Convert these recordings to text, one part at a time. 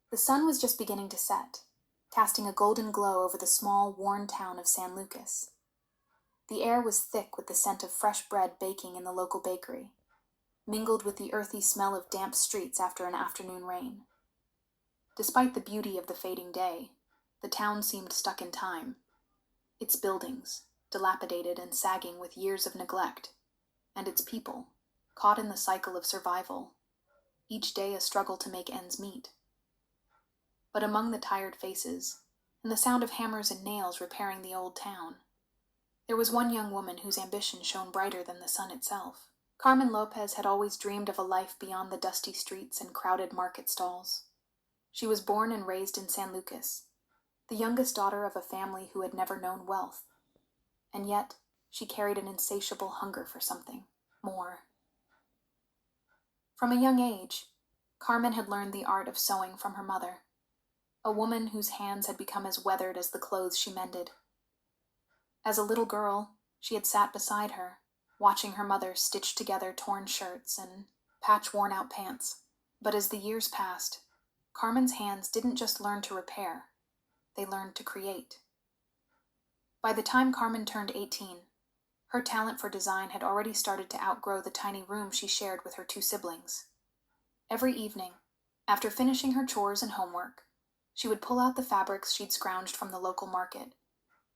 The sun was just beginning to set, casting a golden glow over the small, worn town of San Lucas. The air was thick with the scent of fresh bread baking in the local bakery, mingled with the earthy smell of damp streets after an afternoon rain. Despite the beauty of the fading day, the town seemed stuck in time. Its buildings, dilapidated and sagging with years of neglect, and its people, caught in the cycle of survival, each day a struggle to make ends meet. But among the tired faces, and the sound of hammers and nails repairing the old town, there was one young woman whose ambition shone brighter than the sun itself. Carmen Lopez had always dreamed of a life beyond the dusty streets and crowded market stalls. She was born and raised in San Lucas, the youngest daughter of a family who had never known wealth, and yet she carried an insatiable hunger for something more. From a young age, Carmen had learned the art of sewing from her mother, a woman whose hands had become as weathered as the clothes she mended. As a little girl, she had sat beside her, watching her mother stitch together torn shirts and patch worn-out pants. But as the years passed, Carmen's hands didn't just learn to repair, they learned to create. By the time Carmen turned 18, her talent for design had already started to outgrow the tiny room she shared with her two siblings. Every evening, after finishing her chores and homework, she would pull out the fabrics she'd scrounged from the local market,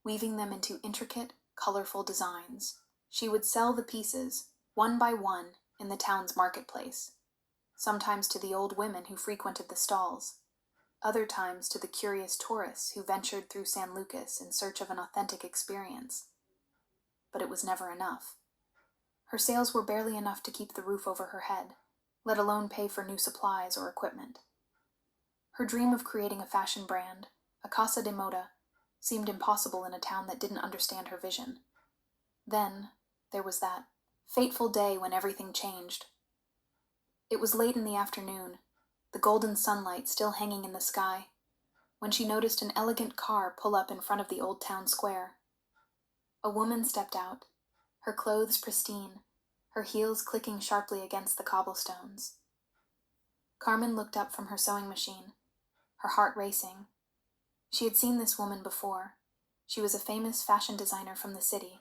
weaving them into intricate, colorful designs. She would sell the pieces, one by one, in the town's marketplace, sometimes to the old women who frequented the stalls, other times to the curious tourists who ventured through San Lucas in search of an authentic experience. But it was never enough. Her sales were barely enough to keep the roof over her head, let alone pay for new supplies or equipment. Her dream of creating a fashion brand, a Casa de Moda, seemed impossible in a town that didn't understand her vision. Then, there was that fateful day when everything changed. It was late in the afternoon, the golden sunlight still hanging in the sky, when she noticed an elegant car pull up in front of the old town square. A woman stepped out, her clothes pristine, her heels clicking sharply against the cobblestones. Carmen looked up from her sewing machine, her heart racing. She had seen this woman before. She was a famous fashion designer from the city,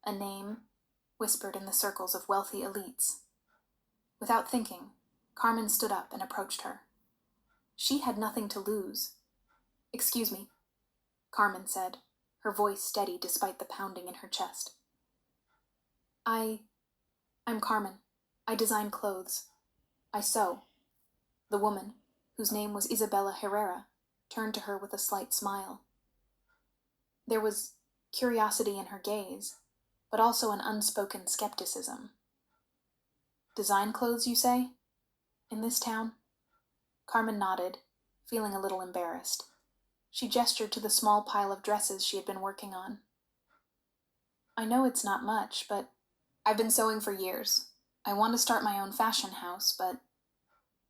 a name whispered in the circles of wealthy elites. Without thinking, Carmen stood up and approached her. She had nothing to lose. "Excuse me," Carmen said, her voice steady despite the pounding in her chest. I'm Carmen. I design clothes. I sew." The woman, whose name was Isabella Herrera, turned to her with a slight smile. There was curiosity in her gaze, but also an unspoken skepticism. "Design clothes, you say? In this town?" Carmen nodded, feeling a little embarrassed. She gestured to the small pile of dresses she had been working on. "I know it's not much, but I've been sewing for years. I want to start my own fashion house, but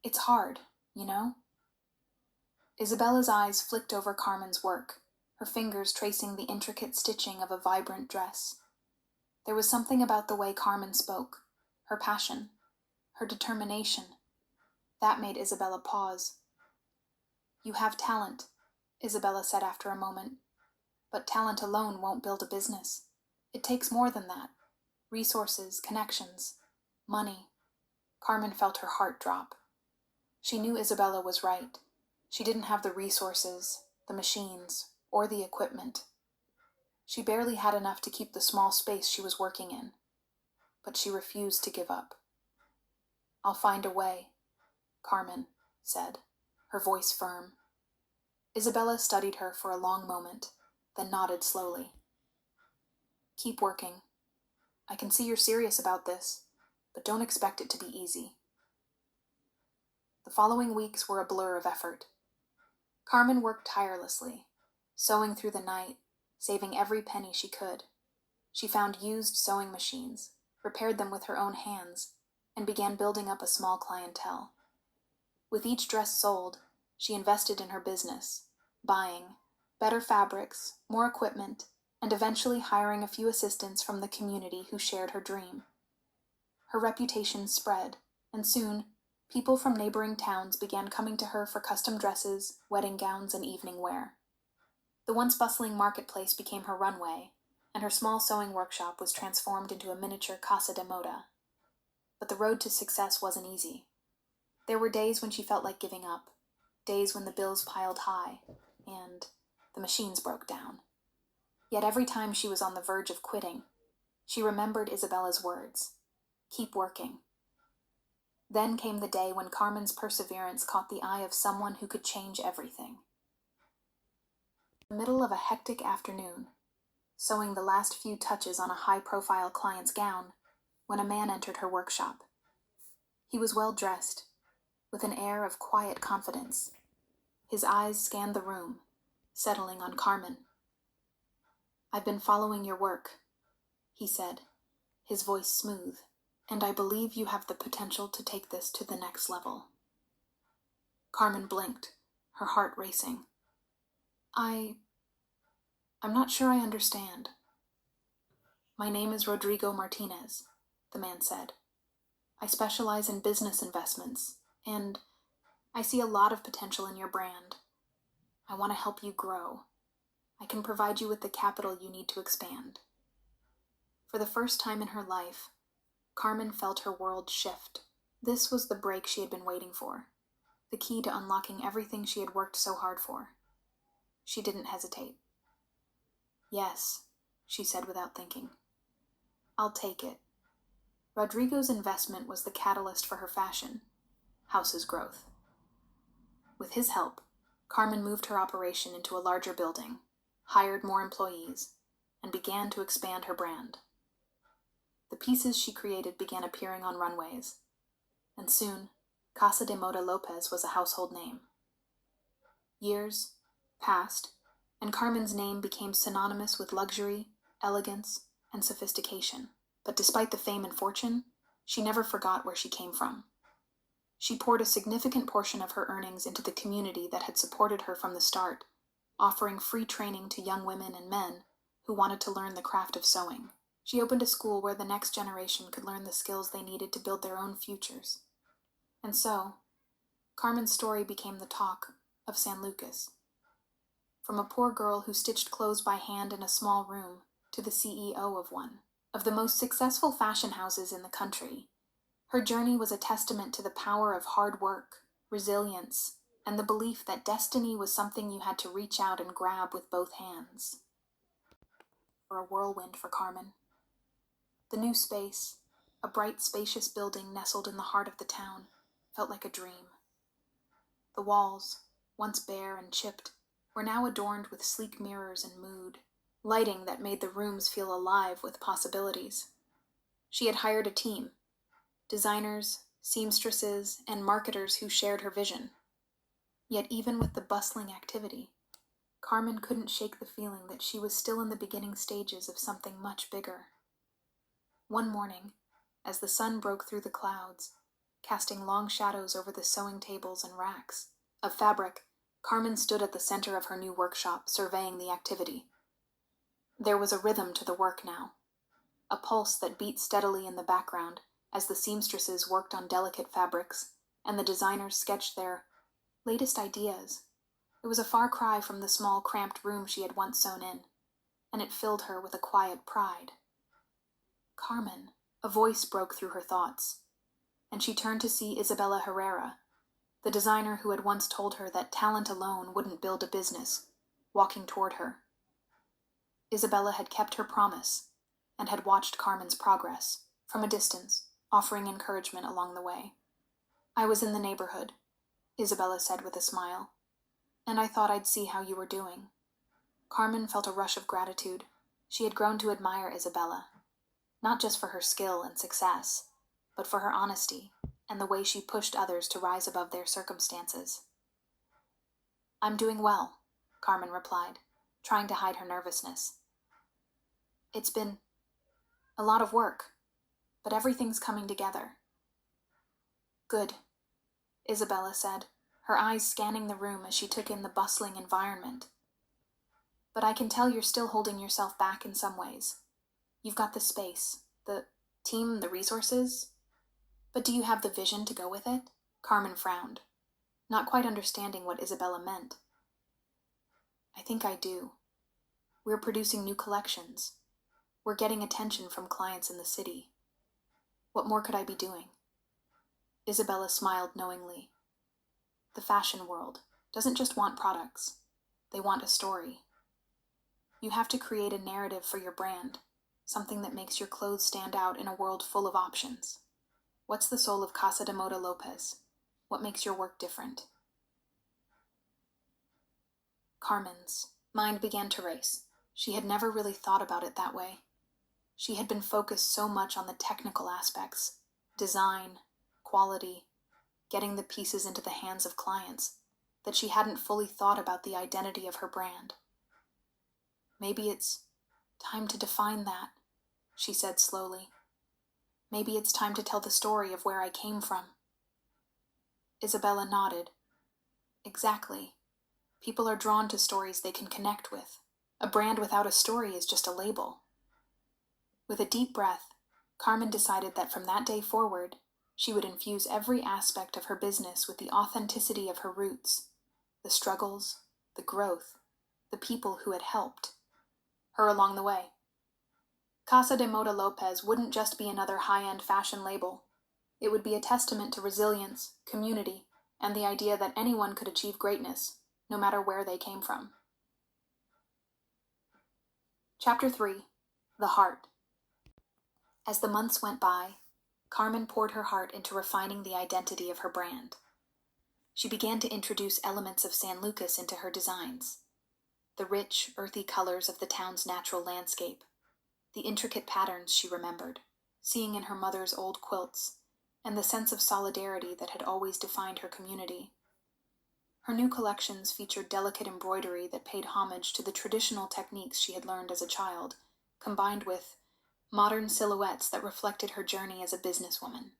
it's hard, you know?" Isabella's eyes flicked over Carmen's work, her fingers tracing the intricate stitching of a vibrant dress. There was something about the way Carmen spoke, her passion, her determination, that made Isabella pause. "You have talent," Isabella said after a moment, "but talent alone won't build a business. It takes more than that. Resources, connections, money." Carmen felt her heart drop. She knew Isabella was right. She didn't have the resources, the machines, or the equipment. She barely had enough to keep the small space she was working in, but she refused to give up. "I'll find a way," Carmen said, her voice firm. Isabella studied her for a long moment, then nodded slowly. "Keep working. I can see you're serious about this, but don't expect it to be easy." The following weeks were a blur of effort. Carmen worked tirelessly, sewing through the night, saving every penny she could. She found used sewing machines, repaired them with her own hands, and began building up a small clientele. With each dress sold, she invested in her business, buying better fabrics, more equipment, and eventually hiring a few assistants from the community who shared her dream. Her reputation spread, and soon People from neighboring towns began coming to her for custom dresses, wedding gowns, and evening wear. The once bustling marketplace became her runway, and her small sewing workshop was transformed into a miniature Casa de Moda. But the road to success wasn't easy. There were days when she felt like giving up, days when the bills piled high, and the machines broke down. Yet every time she was on the verge of quitting, she remembered Isabella's words, "Keep working." Then came the day when Carmen's perseverance caught the eye of someone who could change everything. In the middle of a hectic afternoon, sewing the last few touches on a high-profile client's gown, when a man entered her workshop. He was well-dressed, with an air of quiet confidence. His eyes scanned the room, settling on Carmen. "I've been following your work," he said, his voice smooth, "and I believe you have the potential to take this to the next level." Carmen blinked, her heart racing. I'm not sure I understand." "My name is Rodrigo Martinez," the man said. "I specialize in business investments, and I see a lot of potential in your brand. I want to help you grow. I can provide you with the capital you need to expand." For the first time in her life, Carmen felt her world shift. This was the break she had been waiting for, the key to unlocking everything she had worked so hard for. She didn't hesitate. "Yes," she said without thinking. "I'll take it." Rodrigo's investment was the catalyst for her fashion house's growth. With his help, Carmen moved her operation into a larger building, hired more employees, and began to expand her brand. The pieces she created began appearing on runways, and soon, Casa de Moda López was a household name. Years passed, and Carmen's name became synonymous with luxury, elegance, and sophistication. But despite the fame and fortune, she never forgot where she came from. She poured a significant portion of her earnings into the community that had supported her from the start, offering free training to young women and men who wanted to learn the craft of sewing. She opened a school where the next generation could learn the skills they needed to build their own futures. And so, Carmen's story became the talk of San Lucas. From a poor girl who stitched clothes by hand in a small room to the CEO of one of the most successful fashion houses in the country, her journey was a testament to the power of hard work, resilience, and the belief that destiny was something you had to reach out and grab with both hands. For a whirlwind for Carmen. The new space, a bright, spacious building nestled in the heart of the town, felt like a dream. The walls, once bare and chipped, were now adorned with sleek mirrors and mood, lighting that made the rooms feel alive with possibilities. She had hired a team, designers, seamstresses, and marketers who shared her vision. Yet even with the bustling activity, Carmen couldn't shake the feeling that she was still in the beginning stages of something much bigger. One morning, as the sun broke through the clouds, casting long shadows over the sewing tables and racks of fabric, Carmen stood at the center of her new workshop, surveying the activity. There was a rhythm to the work now, a pulse that beat steadily in the background as the seamstresses worked on delicate fabrics and the designers sketched their latest ideas. It was a far cry from the small, cramped room she had once sewn in, and it filled her with a quiet pride. "Carmen," a voice broke through her thoughts, and she turned to see Isabella Herrera, the designer who had once told her that talent alone wouldn't build a business, walking toward her. Isabella had kept her promise and had watched Carmen's progress from a distance, offering encouragement along the way. "I was in the neighborhood," Isabella said with a smile, "and I thought I'd see how you were doing." Carmen felt a rush of gratitude. She had grown to admire Isabella, not just for her skill and success, but for her honesty and the way she pushed others to rise above their circumstances. "I'm doing well," Carmen replied, trying to hide her nervousness. "It's been a lot of work, but everything's coming together." "Good," Isabella said, her eyes scanning the room as she took in the bustling environment. "But I can tell you're still holding yourself back in some ways. You've got the space, the team, the resources. But do you have the vision to go with it?" Carmen frowned, not quite understanding what Isabella meant. I think I do. We're producing new collections. We're getting attention from clients in the city. What more could I be doing? Isabella smiled knowingly. The fashion world doesn't just want products. They want a story. You have to create a narrative for your brand, something that makes your clothes stand out in a world full of options. What's the soul of Casa de Moda López? What makes your work different? Carmen's mind began to race. She had never really thought about it that way. She had been focused so much on the technical aspects, design, quality, getting the pieces into the hands of clients, that she hadn't fully thought about the identity of her brand. Maybe it's time to define that, she said slowly. Maybe it's time to tell the story of where I came from. Isabella nodded. Exactly. People are drawn to stories they can connect with. A brand without a story is just a label. With a deep breath, Carmen decided that from that day forward, she would infuse every aspect of her business with the authenticity of her roots, the struggles, the growth, the people who had helped her along the way. Casa de Moda López wouldn't just be another high-end fashion label. It would be a testament to resilience, community, and the idea that anyone could achieve greatness, no matter where they came from. Chapter 3. The Heart. As the months went by, Carmen poured her heart into refining the identity of her brand. She began to introduce elements of San Lucas into her designs. The rich, earthy colors of the town's natural landscape, the intricate patterns she remembered, seeing in her mother's old quilts, and the sense of solidarity that had always defined her community. Her new collections featured delicate embroidery that paid homage to the traditional techniques she had learned as a child, combined with modern silhouettes that reflected her journey as a businesswoman.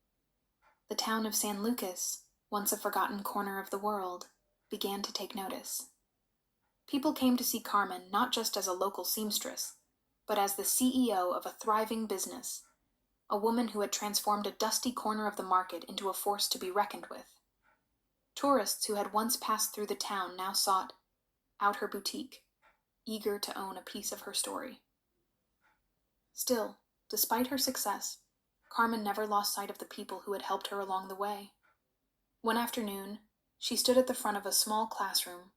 The town of San Lucas, once a forgotten corner of the world, began to take notice. People came to see Carmen not just as a local seamstress, but as the CEO of a thriving business, a woman who had transformed a dusty corner of the market into a force to be reckoned with. Tourists who had once passed through the town now sought out her boutique, eager to own a piece of her story. Still, despite her success, Carmen never lost sight of the people who had helped her along the way. One afternoon, she stood at the front of a small classroom,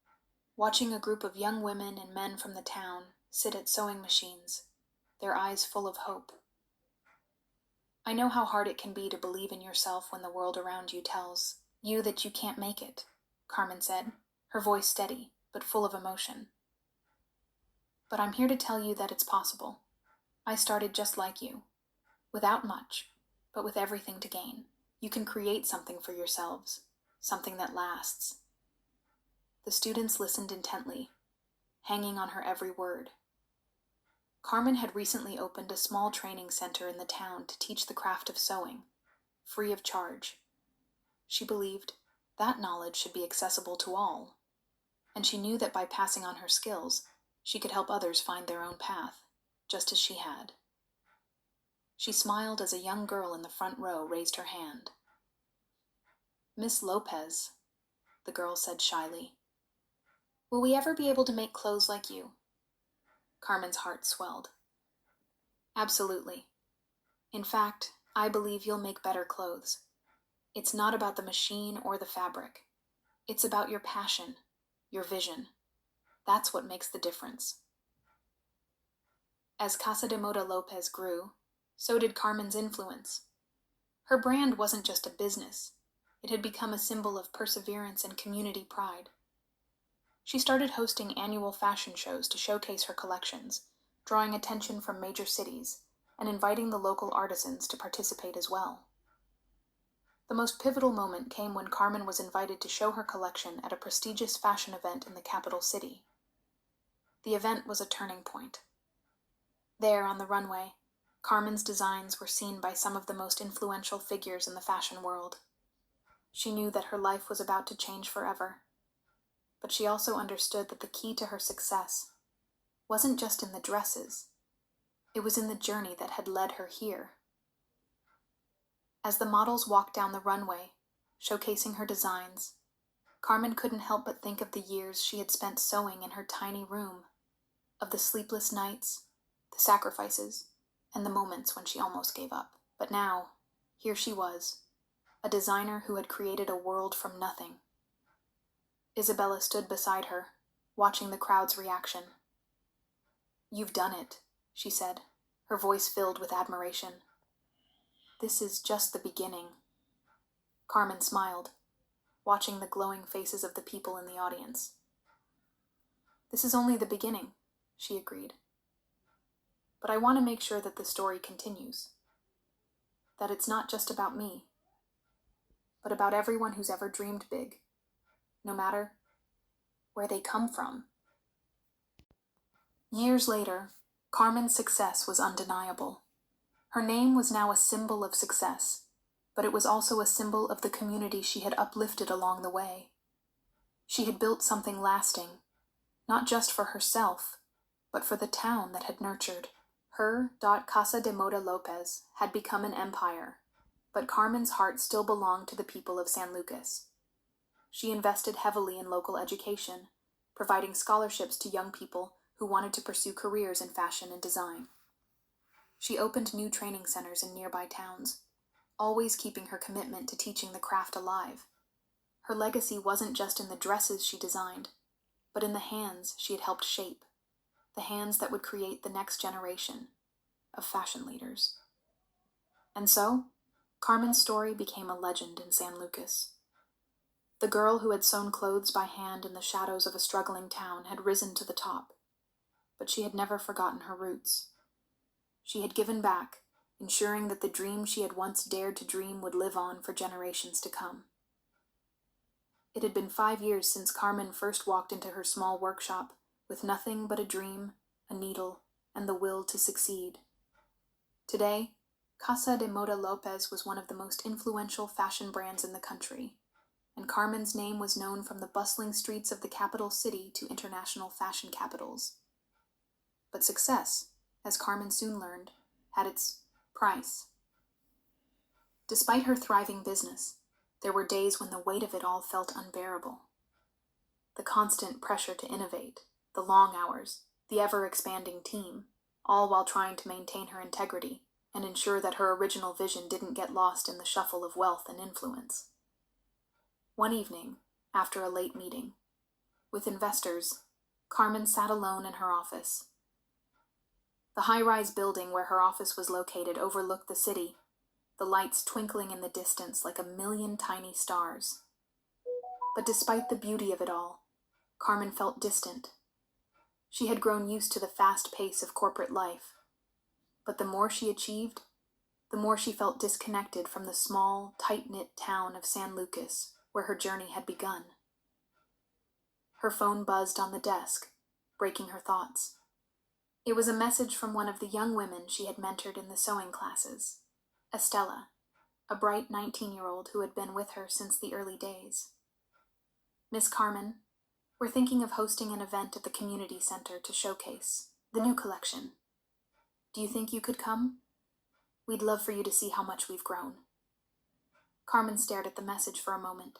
watching a group of young women and men from the town sit at sewing machines, their eyes full of hope. I know how hard it can be to believe in yourself when the world around you tells you that you can't make it, Carmen said, her voice steady, but full of emotion. But I'm here to tell you that it's possible. I started just like you, without much, but with everything to gain. You can create something for yourselves, something that lasts. The students listened intently, hanging on her every word. Carmen had recently opened a small training center in the town to teach the craft of sewing, free of charge. She believed that knowledge should be accessible to all, and she knew that by passing on her skills, she could help others find their own path, just as she had. She smiled as a young girl in the front row raised her hand. Miss Lopez, the girl said shyly, will we ever be able to make clothes like you? Carmen's heart swelled. Absolutely. In fact, I believe you'll make better clothes. It's not about the machine or the fabric. It's about your passion, your vision. That's what makes the difference. As Casa de Moda López grew, so did Carmen's influence. Her brand wasn't just a business. It had become a symbol of perseverance and community pride. She started hosting annual fashion shows to showcase her collections, drawing attention from major cities, and inviting the local artisans to participate as well. The most pivotal moment came when Carmen was invited to show her collection at a prestigious fashion event in the capital city. The event was a turning point. There, on the runway, Carmen's designs were seen by some of the most influential figures in the fashion world. She knew that her life was about to change forever, but she also understood that the key to her success wasn't just in the dresses. It was in the journey that had led her here. As the models walked down the runway, showcasing her designs, Carmen couldn't help but think of the years she had spent sewing in her tiny room, of the sleepless nights, the sacrifices, and the moments when she almost gave up. But now, here she was, a designer who had created a world from nothing. Isabella stood beside her, watching the crowd's reaction. "You've done it," she said, her voice filled with admiration. "This is just the beginning." Carmen smiled, watching the glowing faces of the people in the audience. "This is only the beginning," she agreed. "But I want to make sure that the story continues. That it's not just about me, but about everyone who's ever dreamed big, no matter where they come from." Years later, Carmen's success was undeniable. Her name was now a symbol of success, but it was also a symbol of the community she had uplifted along the way. She had built something lasting, not just for herself, but for the town that had nurtured. Her Casa de Moda López had become an empire, but Carmen's heart still belonged to the people of San Lucas. She invested heavily in local education, providing scholarships to young people who wanted to pursue careers in fashion and design. She opened new training centers in nearby towns, always keeping her commitment to teaching the craft alive. Her legacy wasn't just in the dresses she designed, but in the hands she had helped shape, the hands that would create the next generation of fashion leaders. And so, Carmen's story became a legend in San Lucas. The girl who had sewn clothes by hand in the shadows of a struggling town had risen to the top, but she had never forgotten her roots. She had given back, ensuring that the dream she had once dared to dream would live on for generations to come. It had been 5 years since Carmen first walked into her small workshop with nothing but a dream, a needle, and the will to succeed. Today, Casa de Moda López was one of the most influential fashion brands in the country, and Carmen's name was known from the bustling streets of the capital city to international fashion capitals. But success, as Carmen soon learned, had its price. Despite her thriving business, there were days when the weight of it all felt unbearable. The constant pressure to innovate, the long hours, the ever-expanding team, all while trying to maintain her integrity and ensure that her original vision didn't get lost in the shuffle of wealth and influence. One evening, after a late meeting, with investors, Carmen sat alone in her office. The high-rise building where her office was located overlooked the city, the lights twinkling in the distance like a million tiny stars. But despite the beauty of it all, Carmen felt distant. She had grown used to the fast pace of corporate life, but the more she achieved, the more she felt disconnected from the small, tight-knit town of San Lucas, where her journey had begun. Her phone buzzed on the desk, breaking her thoughts. It was a message from one of the young women she had mentored in the sewing classes, Estella, a bright 19-year-old who had been with her since the early days. "Miss Carmen, we're thinking of hosting an event at the community center to showcase the new collection. Do you think you could come? We'd love for you to see how much we've grown." Carmen stared at the message for a moment,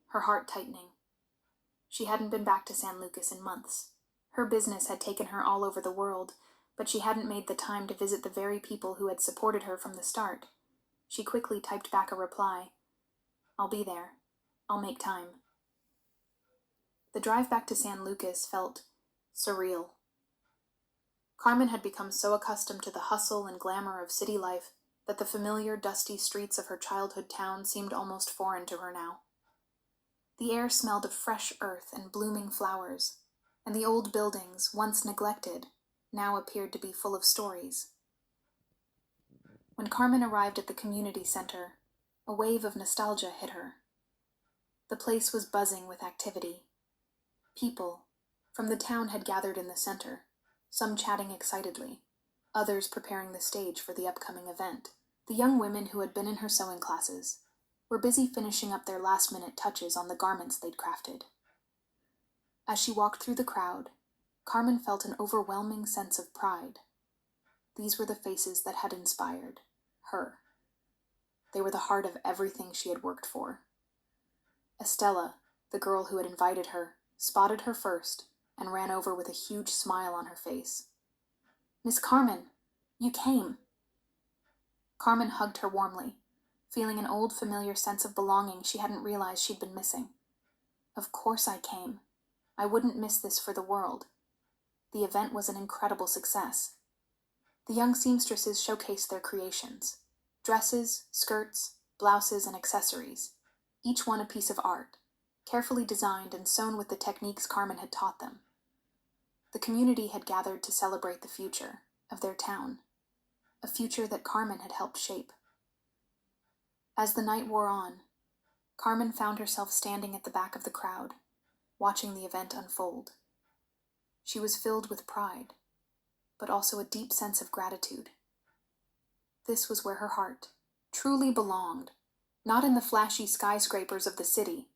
her heart tightening. She hadn't been back to San Lucas in months. Her business had taken her all over the world, but she hadn't made the time to visit the very people who had supported her from the start. She quickly typed back a reply. "I'll be there. I'll make time." The drive back to San Lucas felt surreal. Carmen had become so accustomed to the hustle and glamour of city life that the familiar, dusty streets of her childhood town seemed almost foreign to her now. The air smelled of fresh earth and blooming flowers, and the old buildings, once neglected, now appeared to be full of stories. When Carmen arrived at the community center, a wave of nostalgia hit her. The place was buzzing with activity. People from the town had gathered in the center, some chatting excitedly, others preparing the stage for the upcoming event. The young women who had been in her sewing classes were busy finishing up their last-minute touches on the garments they'd crafted. As she walked through the crowd, Carmen felt an overwhelming sense of pride. These were the faces that had inspired her. They were the heart of everything she had worked for. Estella, the girl who had invited her, spotted her first and ran over with a huge smile on her face. "Miss Carmen, you came." Carmen hugged her warmly, feeling an old familiar sense of belonging she hadn't realized she'd been missing. "Of course I came. I wouldn't miss this for the world." The event was an incredible success. The young seamstresses showcased their creations: dresses, skirts, blouses, and accessories, each one a piece of art, carefully designed and sewn with the techniques Carmen had taught them. The community had gathered to celebrate the future of their town, a future that Carmen had helped shape. As the night wore on, Carmen found herself standing at the back of the crowd, watching the event unfold. She was filled with pride, but also a deep sense of gratitude. This was where her heart truly belonged, not in the flashy skyscrapers of the city,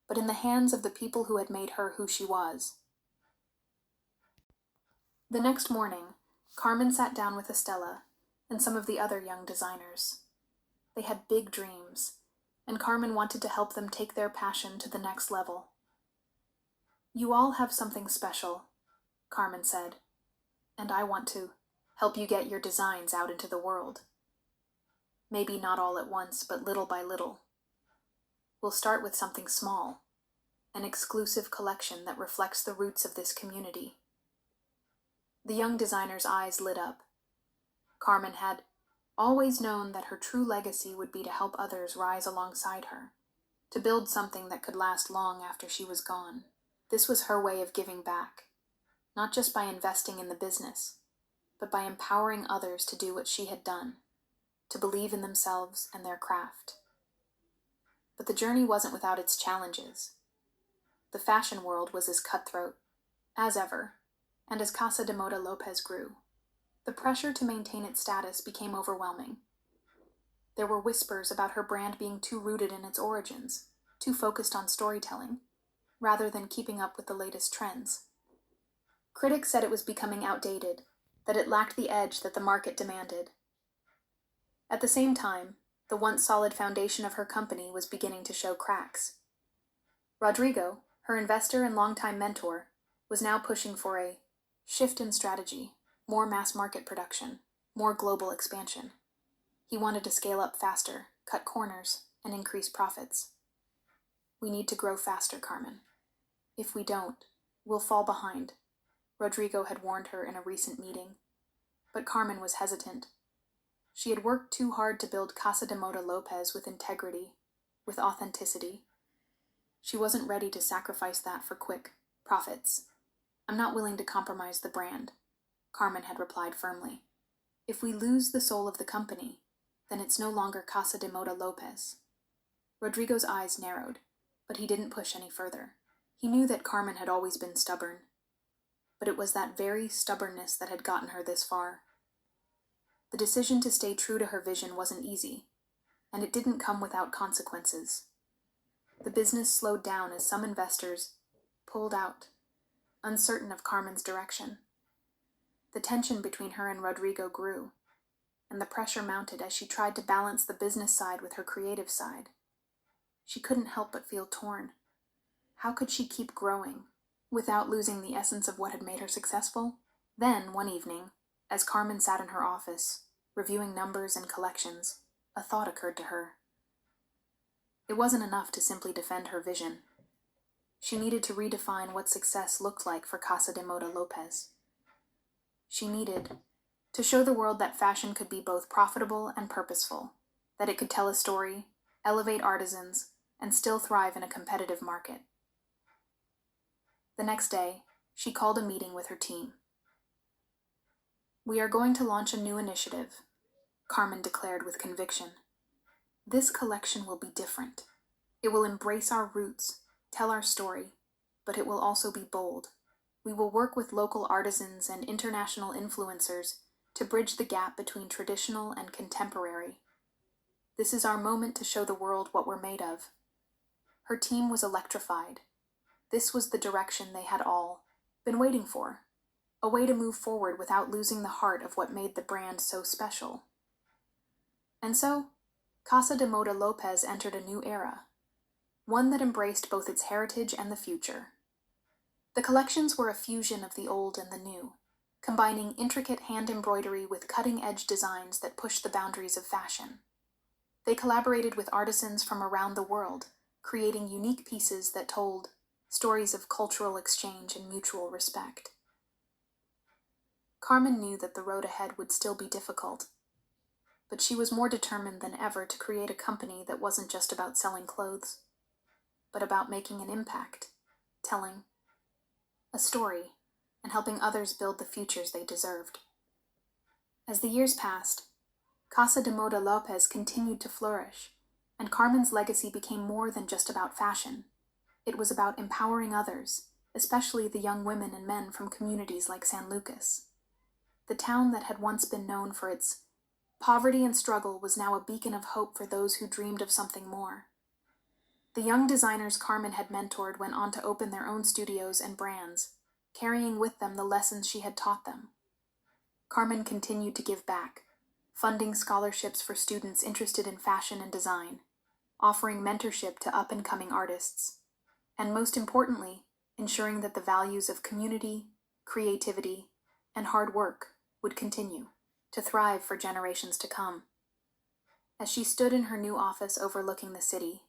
but in the hands of the people who had made her who she was. The next morning, Carmen sat down with Estella and some of the other young designers. They had big dreams, and Carmen wanted to help them take their passion to the next level. "You all have something special," Carmen said, "and I want to help you get your designs out into the world. Maybe not all at once, but little by little. We'll start with something small, an exclusive collection that reflects the roots of this community." The young designer's eyes lit up. Carmen had always known that her true legacy would be to help others rise alongside her, to build something that could last long after she was gone. This was her way of giving back, not just by investing in the business, but by empowering others to do what she had done, to believe in themselves and their craft. But the journey wasn't without its challenges. The fashion world was as cutthroat as ever, and as Casa de Moda López grew, the pressure to maintain its status became overwhelming. There were whispers about her brand being too rooted in its origins, too focused on storytelling, rather than keeping up with the latest trends. Critics said it was becoming outdated, that it lacked the edge that the market demanded. At the same time, the once solid foundation of her company was beginning to show cracks. Rodrigo, her investor and longtime mentor, was now pushing for a shift in strategy, more mass market production, more global expansion. He wanted to scale up faster, cut corners, and increase profits. "We need to grow faster, Carmen. If we don't, we'll fall behind," Rodrigo had warned her in a recent meeting. But Carmen was hesitant. She had worked too hard to build Casa de Moda López with integrity, with authenticity. She wasn't ready to sacrifice that for quick profits. "I'm not willing to compromise the brand," Carmen had replied firmly. "If we lose the soul of the company, then it's no longer Casa de Moda López." Rodrigo's eyes narrowed, but he didn't push any further. He knew that Carmen had always been stubborn, but it was that very stubbornness that had gotten her this far. The decision to stay true to her vision wasn't easy, and it didn't come without consequences. The business slowed down as some investors pulled out, uncertain of Carmen's direction. The tension between her and Rodrigo grew, and the pressure mounted as she tried to balance the business side with her creative side. She couldn't help but feel torn. How could she keep growing without losing the essence of what had made her successful? Then, one evening, as Carmen sat in her office, reviewing numbers and collections, a thought occurred to her. It wasn't enough to simply defend her vision. She needed to redefine what success looked like for Casa de Moda López. She needed to show the world that fashion could be both profitable and purposeful, that it could tell a story, elevate artisans, and still thrive in a competitive market. The next day, she called a meeting with her team. "We are going to launch a new initiative," Carmen declared with conviction. "This collection will be different. It will embrace our roots, tell our story, but it will also be bold. We will work with local artisans and international influencers to bridge the gap between traditional and contemporary. This is our moment to show the world what we're made of." Her team was electrified. This was the direction they had all been waiting for, a way to move forward without losing the heart of what made the brand so special. And so, Casa de Moda López entered a new era. one that embraced both its heritage and the future. The collections were a fusion of the old and the new, combining intricate hand embroidery with cutting-edge designs that pushed the boundaries of fashion. They collaborated with artisans from around the world, creating unique pieces that told stories of cultural exchange and mutual respect. Carmen knew that the road ahead would still be difficult, but she was more determined than ever to create a company that wasn't just about selling clothes, but about making an impact, telling a story, and helping others build the futures they deserved. As the years passed, Casa de Moda López continued to flourish, and Carmen's legacy became more than just about fashion. It was about empowering others, especially the young women and men from communities like San Lucas. The town that had once been known for its poverty and struggle was now a beacon of hope for those who dreamed of something more. The young designers Carmen had mentored went on to open their own studios and brands, carrying with them the lessons she had taught them. Carmen continued to give back, funding scholarships for students interested in fashion and design, offering mentorship to up-and-coming artists, and most importantly, ensuring that the values of community, creativity, and hard work would continue to thrive for generations to come. As she stood in her new office overlooking the city,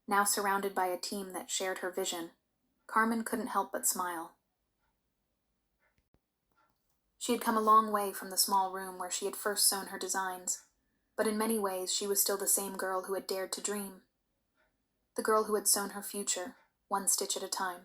now surrounded by a team that shared her vision, Carmen couldn't help but smile. She had come a long way from the small room where she had first sewn her designs, but in many ways she was still the same girl who had dared to dream. The girl who had sewn her future, one stitch at a time.